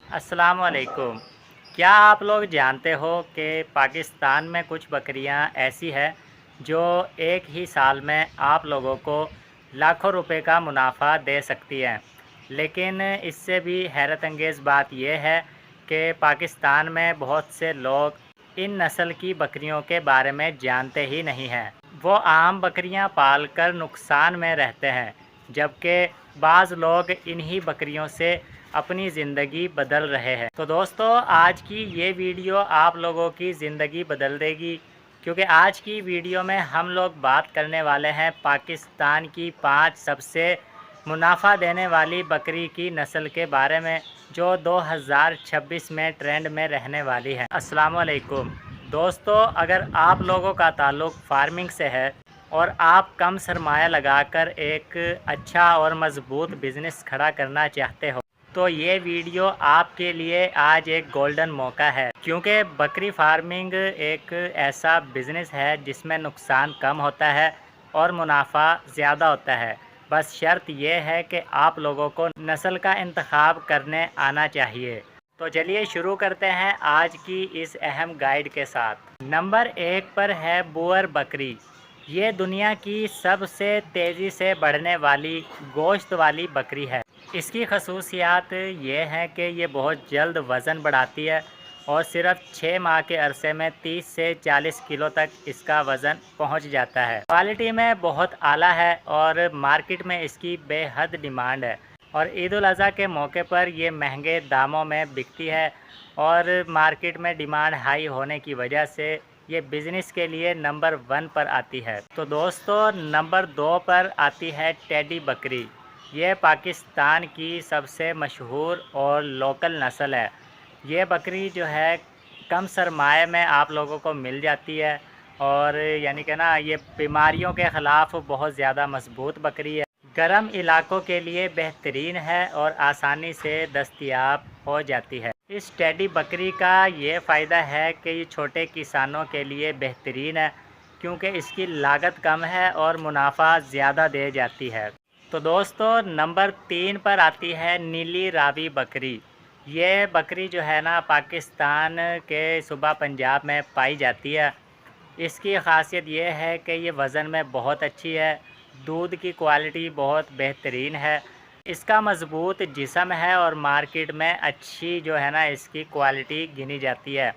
अस्सलाम वालेकुम। क्या आप लोग जानते हो कि पाकिस्तान में कुछ बकरियां ऐसी हैं जो एक ही साल में आप लोगों को लाखों रुपए का मुनाफा दे सकती हैं। लेकिन इससे भी हैरत अंगेज़ बात यह है कि पाकिस्तान में बहुत से लोग इन नस्ल की बकरियों के बारे में जानते ही नहीं हैं। वो आम बकरियां पालकर नुकसान में रहते हैं, जबकि बाज़ लोग इन्हीं बकरियों से अपनी ज़िंदगी बदल रहे हैं। तो दोस्तों, आज की ये वीडियो आप लोगों की ज़िंदगी बदल देगी, क्योंकि आज की वीडियो में हम लोग बात करने वाले हैं पाकिस्तान की 5 सबसे मुनाफा देने वाली बकरी की नस्ल के बारे में, जो 2026 में ट्रेंड में रहने वाली है। अस्सलाम वालेकुम दोस्तों, अगर आप लोगों का ताल्लुक़ फार्मिंग से है और आप कम सरमाया लगाकर एक अच्छा और मज़बूत बिज़नेस खड़ा करना चाहते हो, तो ये वीडियो आपके लिए आज एक गोल्डन मौका है, क्योंकि बकरी फार्मिंग एक ऐसा बिज़नेस है जिसमें नुकसान कम होता है और मुनाफा ज़्यादा होता है। बस शर्त यह है कि आप लोगों को नस्ल का इंतखाब करने आना चाहिए। तो चलिए शुरू करते हैं आज की इस अहम गाइड के साथ। नंबर 1 पर है बुअर बकरी। ये दुनिया की सबसे तेज़ी से बढ़ने वाली गोश्त वाली बकरी है। इसकी खसूसियात ये हैं कि ये बहुत जल्द वज़न बढ़ाती है और सिर्फ 6 माह के अरसे में 30 से 40 किलो तक इसका वज़न पहुंच जाता है। क्वालिटी में बहुत आला है और मार्केट में इसकी बेहद डिमांड है, और ईद उल अज़हा के मौके पर ये महंगे दामों में बिकती है, और मार्केट में डिमांड हाई होने की वजह से ये बिज़नेस के लिए नंबर 1 पर आती है। तो दोस्तों, नंबर 2 पर आती है टेडी बकरी। ये पाकिस्तान की सबसे मशहूर और लोकल नस्ल है। ये बकरी जो है कम सरमाए में आप लोगों को मिल जाती है, और यानी कि ना, ये बीमारियों के ख़िलाफ़ बहुत ज़्यादा मजबूत बकरी है। गर्म इलाकों के लिए बेहतरीन है और आसानी से दस्तयाब हो जाती है। इस टेडी बकरी का ये फ़ायदा है कि ये छोटे किसानों के लिए बेहतरीन है, क्योंकि इसकी लागत कम है और मुनाफा ज़्यादा दे जाती है। तो दोस्तों, नंबर 3 पर आती है नीली रावी बकरी। ये बकरी जो है ना, पाकिस्तान के सूबा पंजाब में पाई जाती है। इसकी ख़ासियत ये है कि ये वज़न में बहुत अच्छी है, दूध की क्वालिटी बहुत बेहतरीन है, इसका मज़बूत जिस्म है और मार्केट में अच्छी जो है ना इसकी क्वालिटी गिनी जाती है।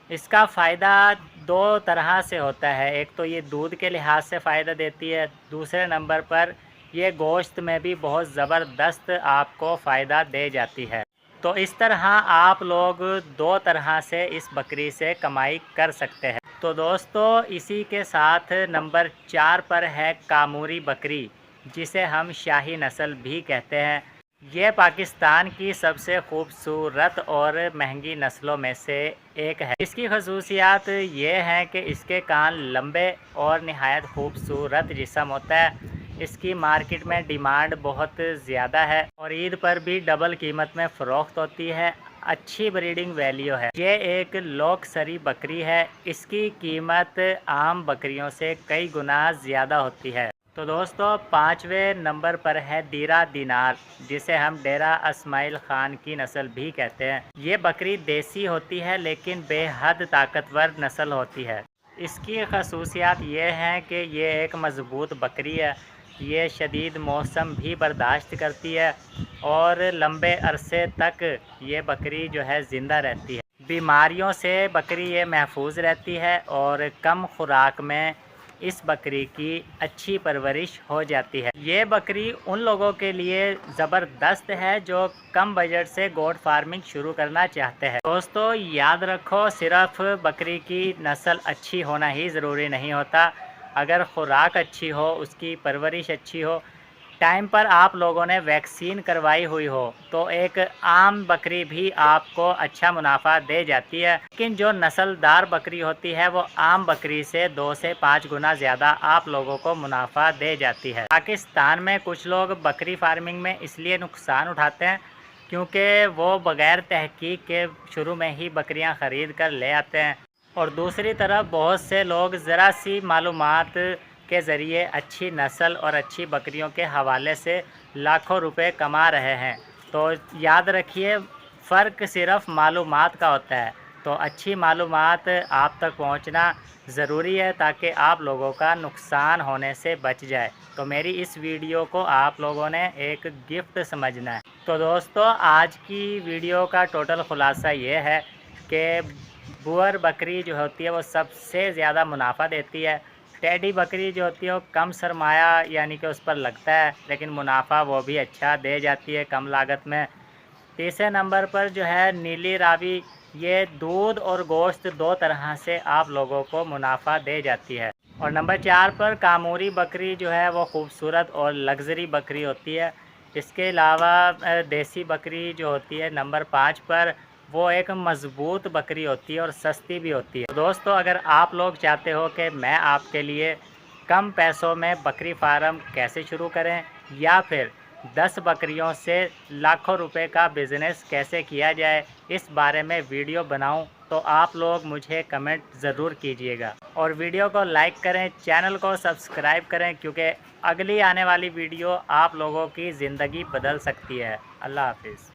इसका फ़ायदा 2 तरह से होता है। एक तो ये दूध के लिहाज से फ़ायदा देती है, दूसरे नंबर पर ये गोश्त में भी बहुत ज़बरदस्त आपको फ़ायदा दे जाती है। तो इस तरह आप लोग 2 तरह से इस बकरी से कमाई कर सकते हैं। तो दोस्तों, इसी के साथ नंबर 4 पर है कामूरी बकरी, जिसे हम शाही नस्ल भी कहते हैं। ये पाकिस्तान की सबसे खूबसूरत और महंगी नस्लों में से एक है। इसकी खसूसियात ये हैं कि इसके कान लंबे और नहायत खूबसूरत जिस्म होता है। इसकी मार्केट में डिमांड बहुत ज़्यादा है और ईद पर भी डबल कीमत में फ़रोख्त होती है। अच्छी ब्रीडिंग वैल्यू है। ये एक लोकसरी बकरी है। इसकी कीमत आम बकरियों से कई गुना ज़्यादा होती है। तो दोस्तों, 5वें नंबर पर है दीरा दिनार, जिसे हम डेरा इस्माइल ख़ान की नस्ल भी कहते हैं। ये बकरी देसी होती है, लेकिन बेहद ताकतवर नस्ल होती है। इसकी खसूसियात ये हैं कि ये एक मज़बूत बकरी है। ये शदीद मौसम भी बर्दाश्त करती है और लंबे अरसे तक ये बकरी जो है ज़िंदा रहती है। बीमारियों से बकरी ये महफूज रहती है और कम खुराक में इस बकरी की अच्छी परवरिश हो जाती है। ये बकरी उन लोगों के लिए ज़बरदस्त है जो कम बजट से गोट फार्मिंग शुरू करना चाहते हैं। दोस्तों, याद रखो, सिर्फ बकरी की नस्ल अच्छी होना ही ज़रूरी नहीं होता। अगर खुराक अच्छी हो, उसकी परवरिश अच्छी हो, टाइम पर आप लोगों ने वैक्सीन करवाई हुई हो, तो एक आम बकरी भी आपको अच्छा मुनाफा दे जाती है। लेकिन जो नस्लदार बकरी होती है वो आम बकरी से 2 से 5 गुना ज़्यादा आप लोगों को मुनाफा दे जाती है। पाकिस्तान में कुछ लोग बकरी फार्मिंग में इसलिए नुकसान उठाते हैं क्योंकि वो बग़ैर तहकीक के शुरू में ही बकरियां ख़रीद कर ले आते हैं, और दूसरी तरफ बहुत से लोग ज़रा सी मालूमात के ज़रिए अच्छी नस्ल और अच्छी बकरियों के हवाले से लाखों रुपए कमा रहे हैं। तो याद रखिए, फ़र्क सिर्फ मालूमात का होता है। तो अच्छी मालूमात आप तक पहुंचना ज़रूरी है ताकि आप लोगों का नुकसान होने से बच जाए। तो मेरी इस वीडियो को आप लोगों ने एक गिफ्ट समझना है। तो दोस्तों, आज की वीडियो का टोटल ख़ुलासा ये है कि बुअर बकरी जो होती है वो सबसे ज़्यादा मुनाफा देती है। टेडी बकरी जो होती है वो कम सरमाया यानी कि उस पर लगता है, लेकिन मुनाफा वो भी अच्छा दे जाती है कम लागत में। तीसरे नंबर पर जो है नीली रावी, ये दूध और गोश्त दो तरह से आप लोगों को मुनाफा दे जाती है। और नंबर 4 पर कामूरी बकरी जो है वो खूबसूरत और लग्जरी बकरी होती है। इसके अलावा देसी बकरी जो होती है नंबर 5 पर, वो एक मज़बूत बकरी होती है और सस्ती भी होती है। तो दोस्तों, अगर आप लोग चाहते हो कि मैं आपके लिए कम पैसों में बकरी फार्म कैसे शुरू करें या फिर 10 बकरियों से लाखों रुपए का बिज़नेस कैसे किया जाए, इस बारे में वीडियो बनाऊं, तो आप लोग मुझे कमेंट ज़रूर कीजिएगा और वीडियो को लाइक करें, चैनल को सब्सक्राइब करें, क्योंकि अगली आने वाली वीडियो आप लोगों की ज़िंदगी बदल सकती है। अल्लाह हाफिज़।